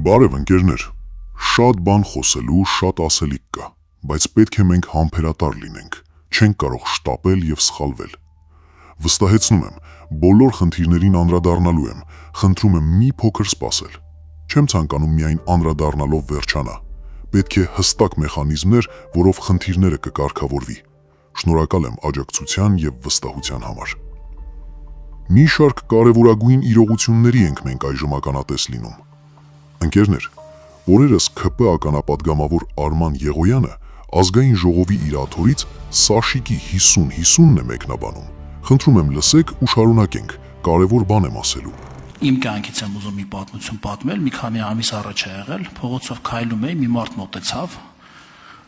Բարև ընկերներ, շատ բան խոսելու, շատ ասելիք կա, բայց պետք է մենք համբերատար լինենք, չենք կարող շտապել և սխալվել։ Վստահեցնում եմ, բոլոր խնդիրներին անդրադառնալու եմ, խնդրում եմ մի փոքր սպասել։ Չեմ ցանկանում միայն անդրադառնալով վերջանա։ Պետք է հստակ մեխանիզմներ, որով խնդիրները կկարգավորվի։ Շնորհակալ եմ աջակցության և վստահության համար։ Մի շարք կարևորագույն իրողությունների ենք մենք այժմ ականատես լինում։ Ընկերներ, օրերս ՔՊ ականապատգամավոր Արման Եղոյանը ազգային ժողովի իր աթոռից Սաշիկի 50-50-ն է մեկնաբանում։ Խնդրում եմ լսեք ու շարունակենք, կարևոր բան եմ ասելու։ Իմ կյանքից եմ ուզում մի պատմություն պատմել, մի քանի ամիս առաջ է եղել, փողոցով քայլում էի, մի մարդ մոտեցավ,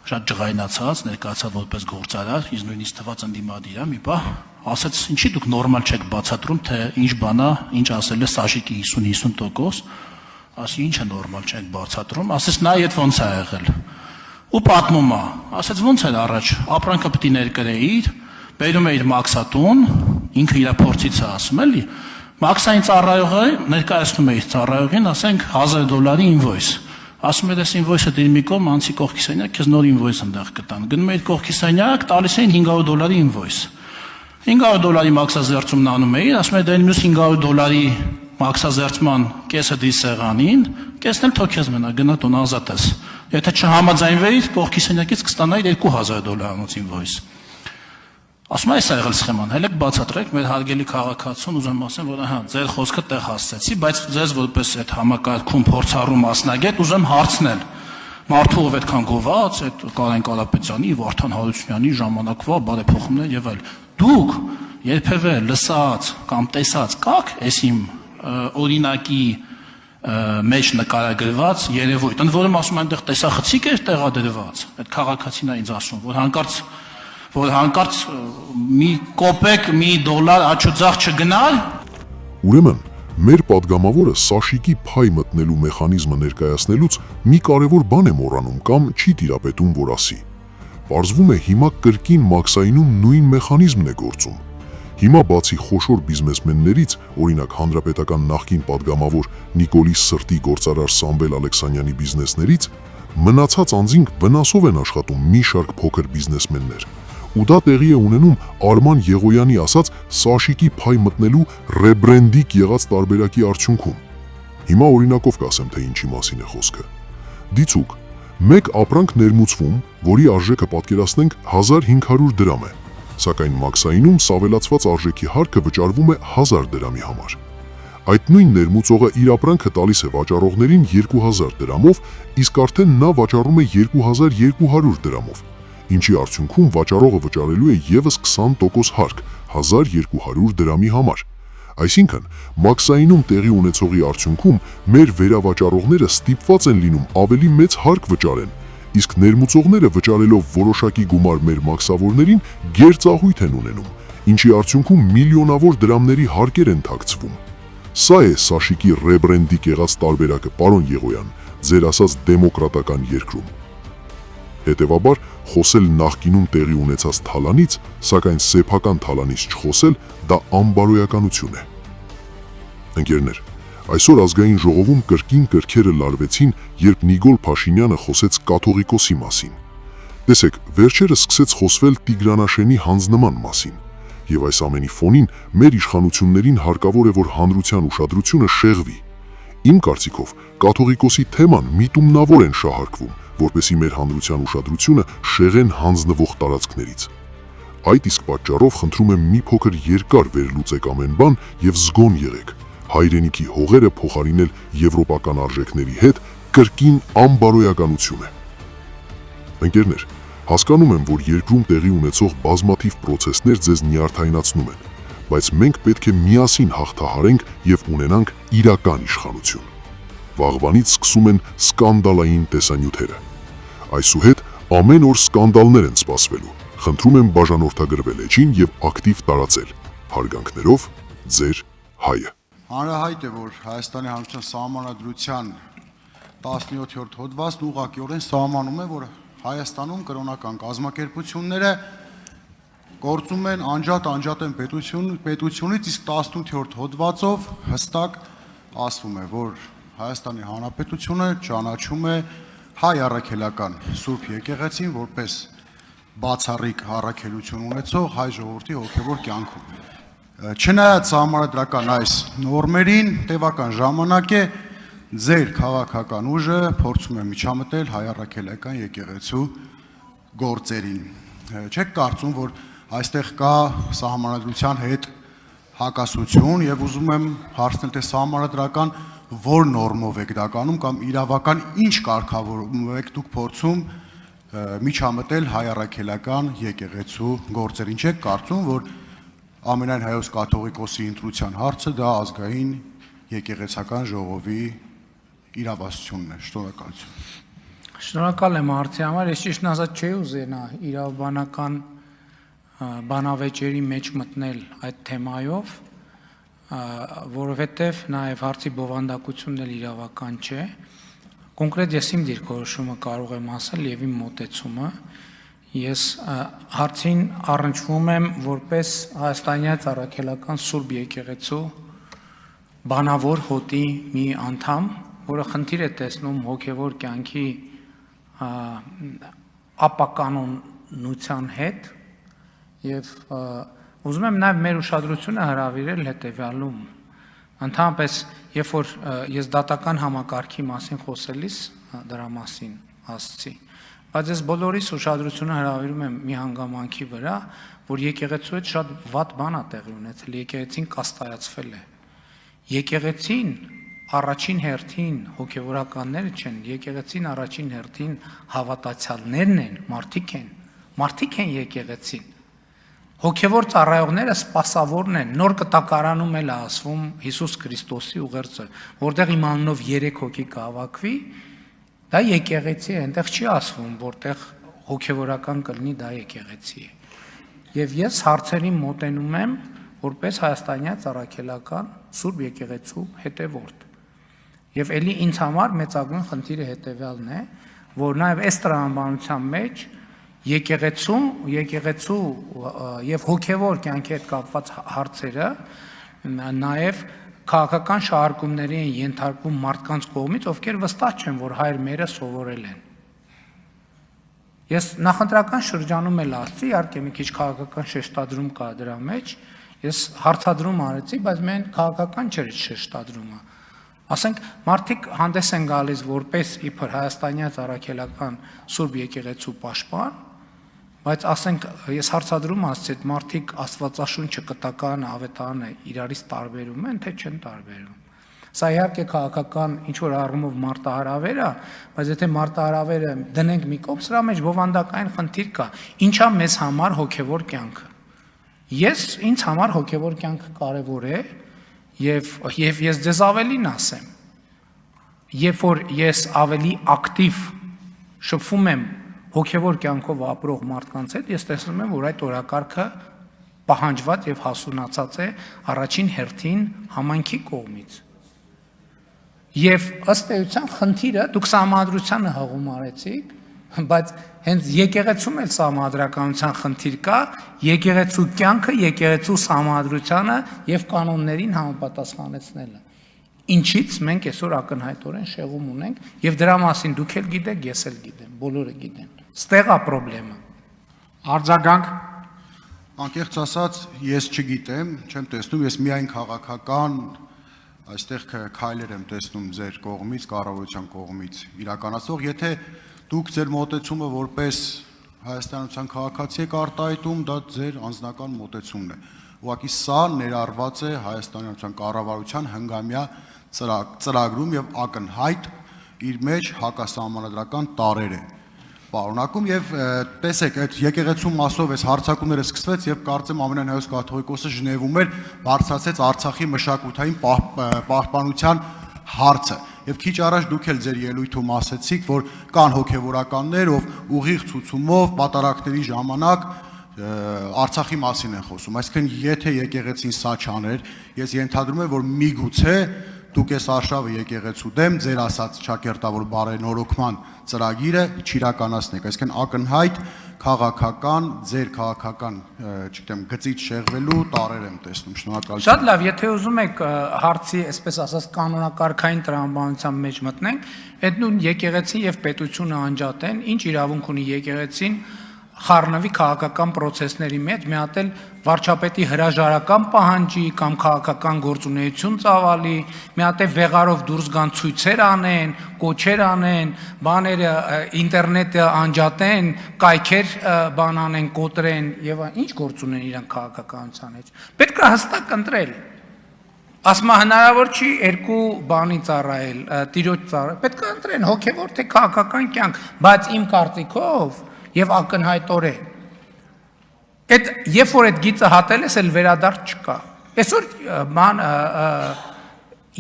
շատ ջղայնացած, ներկայացավ որպես գործարար, ինձ նույնիսկ թվաց ընդդիմադիր է, մի բան, ասաց, ինչի դուք նորմալ չեք բացատրում, թե ինչ բան է, ինչ ասել է Սաշիկի 50-50%, ասի ինչ է նորմալ չեք բացատրում, ասես նա այդ ոնց է եղել։ Ու պատմում է, ասաց ոնց էր առաջ, ապրանքը պետք է ներկրեիր, բերում էիր մաքսատուն, ինքը իր փորձից է ասում էլի, մաքսային ծառայողը ներկայացնում էիր ծառայողին, ասենք $1000 ինվոյս։ Ասում էր, այս ինվոյսը դիր մի կողմ, անցի կողքի սենյակ, քեզ նոր ինվոյս ընդեղ կտան։ Գնում էիր կողքի սենյակ, տալիս էին $500 ինվոյս։ $500 մաքսազերծումն անում էիր, ասում էր, դե մյուս $500 մաքսազերծման կեսը դիր սեղանին, կեսն էլ թող քեզ մնա, գնա տուն ազատ ես։ Եթե չհամաձայնվեիր, կողքի սենյակից կստանայիր $2000 ինվոյս։ Ասում է, այս է եղել սխեման, հելեք բացատրեք, մեր հարգելի քաղաքացուն ուզում ասեմ, որ ահա, ձեր խոսքը տեղ հասցեցի, բայց ձեզ որպես այդ համակարգում փորձառու մասնագետ ուզեմ հարցնել։ Մարդու ով այդքան գոված, այդ Կարեն Կարապետյանի, Վարդան Հարությունյանի ժամանակվա բարեփոխումներ եւ այլ։ Դուք երբևէ լսած կամ տեսած կաք այս իմ օրինակի մեջ նկարագրված երևույթ, ընդ որում ասում այնտեղ տեսախցիկ էր տեղադրված, այդ քաղաքացին է ինձ ասում, որ հանկարծ մի կոպեկ, մի $1 աչուձախ չգնալ։ Ուրեմն, մեր падգամավորը Սաշիկի փայ մտնելու մեխանիզմը ներկայացնելուց մի կարևոր բան է մոռանում կամ չի տիրապետում, որ ասի։ Պարզվում է հիմա կրկին մաքսայինում նույն մեխանիզմն է գործում։ Հիմա բացի խոշոր բիզնեսմեններից, օրինակ հանրապետական նախկին падգամավոր Նիկոլիս Սրտի գործարար Սամվել Ալեքսանյանի բիզնեսներից, մնացած անձինք վնասով են աշխատում մի շարք փոքր բիզնեսմեններ։ Ու դա տեղի է ունենում Արման Եղոյանի ասած Սաշիկի փայ մտնելու ռեբրենդինգ եղած տարբերակի արդյունքում։ Հիմա օրինակով կասեմ, թե ինչի մասին է խոսքը։ Դիցուկ, մեկ ապրանք ներմուծվում, որի արժեքը պատկերացնենք $1500 է, սակայն մաքսայինում սավելացված արժեքի հարկը վճարվում է $1000 համար։ Այդ նույն ներմուծողը իր ապրանքը տալիս է վաճառողներին $2000, իսկ արդեն նա վաճառում է $2200, ինչի արդյունքում վաճառողը վճարելու է ևս 20% հարկ $1200 համար։ Այսինքն, մաքսայինում տեղի ունեցողի արդյունքում մեր վերավաճառողները ստիպված են լինում ավելի մեծ հարկ վճարեն, իսկ ներմուծողները վճարելով որոշակի գումար մեր մաքսավորներին գերծաղույթ են ունենում, ինչի արդյունքում միլիոնավոր դրամների հարկեր են թաքցվում։ Սա է Սաշիկի ռեբրենդինգ եղած տարբերակը, պարոն Եղոյան, ձեր ասած դեմոկրատական երկրում։ Հետևաբար, խոսել նախկինում տեղի ունեցած թալանից, սակայն սեփական թալանից չխոսել, դա անբարոյականություն է։ Ընկերներ, այսօր ազգային ժողովում կրկին կրքերը լարվեցին, երբ Նիկոլ Փաշինյանը խոսեց կաթողիկոսի մասին։ Տեսեք, վերջերս սկսեց խոսվել Տիգրանաշենի հանձնման մասին, եւ այս ամենի ֆոնին մեր իշխանություններին հարկավոր է, որ հանրության ուշադրությունը շեղվի։ Իմ կարծիքով, կաթողիկոսի թեման միտումնավոր են շահարկվում, որպեսզի մեր հանրության ուշադրությունը շեղեն հանձնվող տարածքներից։ Այդ իսկ պատճառով խնդրում եմ մի փոքր երկար վերլուծեք ամեն բան եւ զգոն եղեք։ Հայրենիքի հողերը փոխարինել եվրոպական արժեքների հետ կրկին անբարոյականություն է։ Ընկերներ, հասկանում եմ, որ երկրում տեղի ունեցող բազմաթիվ պրոցեսներ ձեզ նյարդայնացնում են, բայց մենք պետք է միասին հաղթահարենք եւ ունենանք իրական իշխանություն։ Վաղվանից սկսում են սկանդալային տեսանյութերը։ Այսուհետ ամեն օր սկանդալներ են սպասվելու։ Խնդրում եմ բաժանորդագրվել էջին եւ ակտիվ տարածել։ Հարգանքներով, ձեր Հայը։ Հանրահայտ է, որ Հայաստանի Հանրության Սահմանադրության 17-րդ հոդվածն ուղղակիորեն սահմանում է, որ Հայաստանում կրոնական կազմակերպությունները գործում են անջատ են պետությունից, իսկ 18-րդ հոդվածով հստակ ասվում է, որ Հայաստանի Հանրապետությունը ճանաչում է հայ առաքելական Սուրբ եկեղեցին որպես բացառիկ առաքելություն ունեցող հայ ժողովրդի հոգևոր կյանքում։ Չնայած համանդրական այս նորմերին, տևական ժամանակ է ձեր քաղաքական ուժը փորձում է միջամտել հայ առաքելական եկեղեցու գործերին։ Չեք կարծում, որ այստեղ կա սահմանադրության հետ հակասություն եւ ուզում եմ հարցնել, թե սահմանադրական որ նորմով եք դա կանում կամ իրավական ինչ կարգավորում եք դուք փորձում միջամտել հայ առաքելական եկեղեցու գործերին։ Չեք կարծում, որ ամենայն հայոց կաթողիկոսի ընտրության հարցը դա ազգային եկեղեցական ժողովի իրավասությունն է։ Շնորհակալություն։ Շնորհակալ եմ հարցի համար, ես ճիշտն ասած չէի ուզենա իրավաբանական բանավեճերի մեջ մտնել այդ թեմայով, որովհետև նաև հարցի բովանդակությունն էլ իրավական չէ։ Կոնկրետ ես իմ դիրքորոշումը կարող եմ ասել եւ իմ մոտեցումը։ Ես հարցին առնչվում եմ որպես հայաստանյան առաքելական Սուրբ եկեղեցու բանավոր հոտի մի անդամ, որը խնդիր է տեսնում հոգևոր կյանքի ապականոնության հետ եւ ուզում եմ նաեւ մեր ուշադրությունը հրավիրել հետեւյալում։ Ընդհանրապես, երբ որ ես դատական համակարգի մասին խոսելիս դրա մասին ասացի, բայց ես բոլորիս ուշադրությունը հրավիրում եմ մի հանգամանքի վրա, որ եկեղեցու հետ շատ վատ բան է տեղի ունեցել, եկեղեցին կաստայացվել է։ Եկեղեցին առաջին հերթին հոգևորականները չեն, եկեղեցին առաջին հերթին հավատացյալներն են, մարդիկ են եկեղեցին։ Հոգևոր ծառայողները սպասավորն են, նոր կտակարանում էլ ասվում Հիսուս Քրիստոսի ուղերձը, որտեղ իմ անունով 3 հոգի կհավաքվի, դա եկեղեցի է, այնտեղ չի ասվում, որտեղ հոգևորական կլինի, դա եկեղեցի է։ Եվ ես հարցերին մոտենում եմ որպես հայաստանյան առաքելական Սուրբ եկեղեցու հետևորդ։ Եվ ելի ինձ համար մեծագույն խնդիրը հետևյալն է, որ նաև այս տրամաբանության մեջ եկեղեցու եւ հոգևոր կյանքի հետ կապված հարցերը նաև քաղաքական շահարկումների են ենթարկվում մարդկանց կողմից, ովքեր վստահ չեն, որ հայր մերը սովորել են։ Ես նախընտրական շրջանում էլ ասացի, իհարկե մի քիչ քաղաքական շեշտադրում կա դրա մեջ, ես հարցադրում արեցի, բայց մեն քաղաքական չէր շեշտադրումը։ Ասենք մարդիկ հանդես են գալիս որպես իբր հայաստանյան առաքելական Սուրբ եկեղեցու պաշտպան, բայց ասենք ես հարցադրում ասացի, այդ մարդիկ Աստվածաշունչը կտականը, ավետարանը իրարից տարբերում են, թե չեն տարբերում։ Սա իհարկե քաղաքական ինչ որ առումով մարտահրավեր է, բայց եթե մարտահրավերը դնենք մի կողմ, սրա մեջ բովանդակային խնդիր կա։ Ինչա մեզ համար հոգևոր կյանքը։ Ինձ համար հոգևոր կյանքը կարևոր է, եւ ես ձեզ ավելին ասեմ, երբ որ ես ավելի ակտիվ շփվում եմ հոգևոր կյանքով ապրող մարդկանց հետ, ես տեսնում եմ, որ այդ օրակարգը պահանջված եւ հասունացած է առաջին հերթին համայնքի կողմից։ Եվ ըստ էության խնդիրը դուք սահմանադրությանը հղում արեցիք, բայց հենց եկեղեցում էլ սահմանադրականության խնդիր կա, եկեղեցու կյանքը, եկեղեցու սահմանադրությանը եւ կանոններին համապատասխանեցնելը։ Ինչից մենք այսօր ակնհայտորեն շեղում ունենք եւ դրա մասին դուք էլ գիտեք, ես էլ գիտեմ, բոլորը գիտեն։ Ստեղ է խնդրեմը։ Արձագանք անկեղծ ասած ես չգիտեմ, չեմ տեսնում, ես միայն քաղաքական այստեղ քայլեր եմ տեսնում ձեր կողմից, կառավարության կողմից իրականացող, եթե դուք ձեր մոտեցումը որպես հայաստանյան քաղաքացի եք արտահայտում, դա ձեր անձնական մոտեցումն է։ Ուղղակի սա ներառված է հայաստանյան կառավարության հնգամյա ծրագրում եւ ակնհայտ իր մեջ հակասահմանադրական տարեր է պարունակում եւ տեսեք այդ եկեղեցու մասով այս հարցակումները սկսվեց եւ կարծեմ ամենայն հայոց կաթողիկոսը Ժնևում էր բարձրացեց Արցախի մշակութային պահպանության հարցը եւ քիչ առաջ դուք էլ ձեր ելույթում ասեցիք, որ կան հոգեվորականներ, ով ուղիղ ցուցումով պատարակների ժամանակ Արցախի մասին են խոսում, այսինքն եթե եկեղեցին սա չաներ, ես ենթադրում եմ, որ միգուցե դուք այս արշավը եկեղեցու դեմ ձեր ասած ճակերտավոր բարենորոգման ծրագիրը չիրականացնեք, այսինքն ակնհայտ քաղաքական, ձեր քաղաքական, չգիտեմ, գծից շեղվելու տարեր եմ տեսնում։ Շնորհակալություն։ Շատ լավ, եթե ուզում եք հարցի, այսպես ասած, կանոնակարգային տրամաբանության մեջ մտնենք, այդ նույն եկեղեցին եւ պետությունը անջատեն, ինչ իրավունք ունի եկեղեցին խառնվի քաղաքական process-ների մեջ, մի հատ էլ վարչապետի հրաժարական պահանջի կամ քաղաքական գործունեություն ծավալի, մի հատ էլ վեղարով դուրս գան ցույցեր անեն, կոչեր անեն, բաները ինտերնետը անջատեն, կայքեր բան անեն, կոտրեն եւ ինչ գործ ունեն իրանք քաղաքականության մեջ։ Պետք է հստակ ընտրել։ Ասма հնարավոր չի երկու բանի ծառայել, տիրոջ ծառայել։ Պետք է ընտրեն հոգեվոր թե քաղաքական կյանք, բայց իմ կարծիքով եւ ակնհայտորեն այդ երբ որ այդ գիծը հատել ես էլ վերադարձ չկա այսօր ման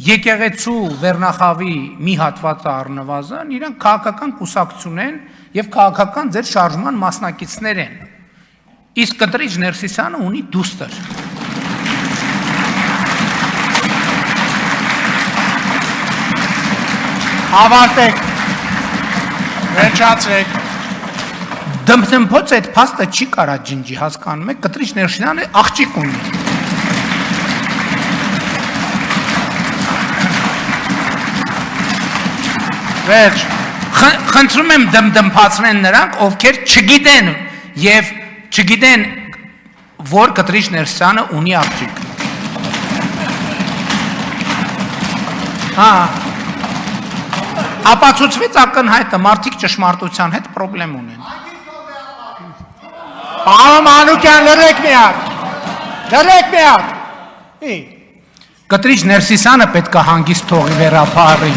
եկեղեցու վերնախավի մի հատվածը առնվազն իրանք քաղաքական կուսակցություն են եւ քաղաքական ձեր շարժման մասնակիցներ են իսկ կտրիչ Ներսիսյանը ունի դուստր ավարտեք վերջացրեք Դմփոց այդ փաստը չի կարա ջնջի, հասկանում եք, կտրիչ Ներսիսյանը աղջիկ ունի։ Վերջ Խնդրում եմ դմփացնեն նրանք, ովքեր չգիտեն եւ չգիտեն, որ կտրիչ Ներսիսյանը ունի աղջիկ։ Հա Ապացուցվեց ակնհայտը, մարդիկ ճշմարտության հետ խնդրեմ ունեն։ Պարոն Մանուկյան, լրեք մի հատ։ Կտրիչ Ներսիսյանը պետք է հանգիստ թողի վերապահի։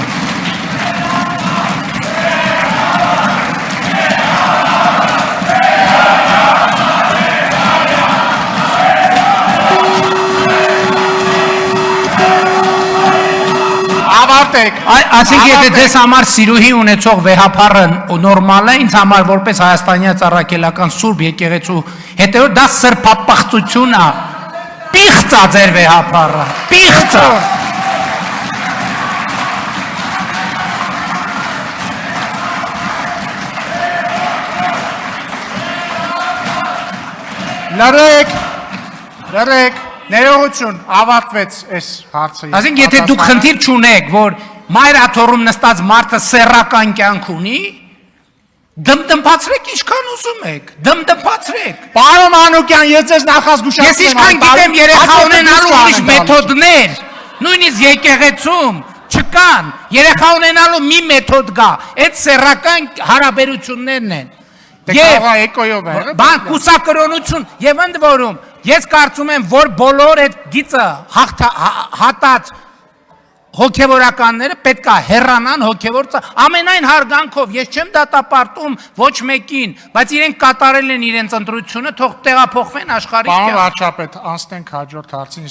Ավարտեք։ Ասիկ եթե դες համար սիրուհի ունեցող վեհապարը նորմալ է, ինձ համար որպես հայաստանյա ծառայելական սուրբ եկեղեցու հետեւորդ դա սրբապղծություն է։ Պիղծ է ձեր վեհապարը, պիղծ է։ Լրեք, ներողություն, ավարտվեց այս հարցը։ Ասենք եթե դուք խնդիր չունեք, որ մայր աթոռում նստած մարդը սեռական կյանք ունի, դմդմփացրեք ինչքան ուզում եք, դմդմփացրեք։ Պարոն Մանուկյան, ես ձեզ նախազգուշացնում Ես ինչքան գիտեմ երեխա ունենալու ուրիշ մեթոդներ, նույնիսկ եկեղեցում չկան, երեխա ունենալու մի մեթոդ կա, այդ սեռական հարաբերություններն են։ Եվ էկոյով է։ Բան կուսակրոնություն եւ ընդ որում ես կարծում եմ որ բոլոր այդ գիծը հատած հոգևորականները պետք է հեռանան հոգևոր ամենայն հարգանքով ես չեմ դատապարտում ոչ մեկին բայց իրենք կատարել են իրենց ընտրությունը թող տեղափոխվեն աշխարհի Պարոն վարչապետ անցնենք հաջորդ հարցին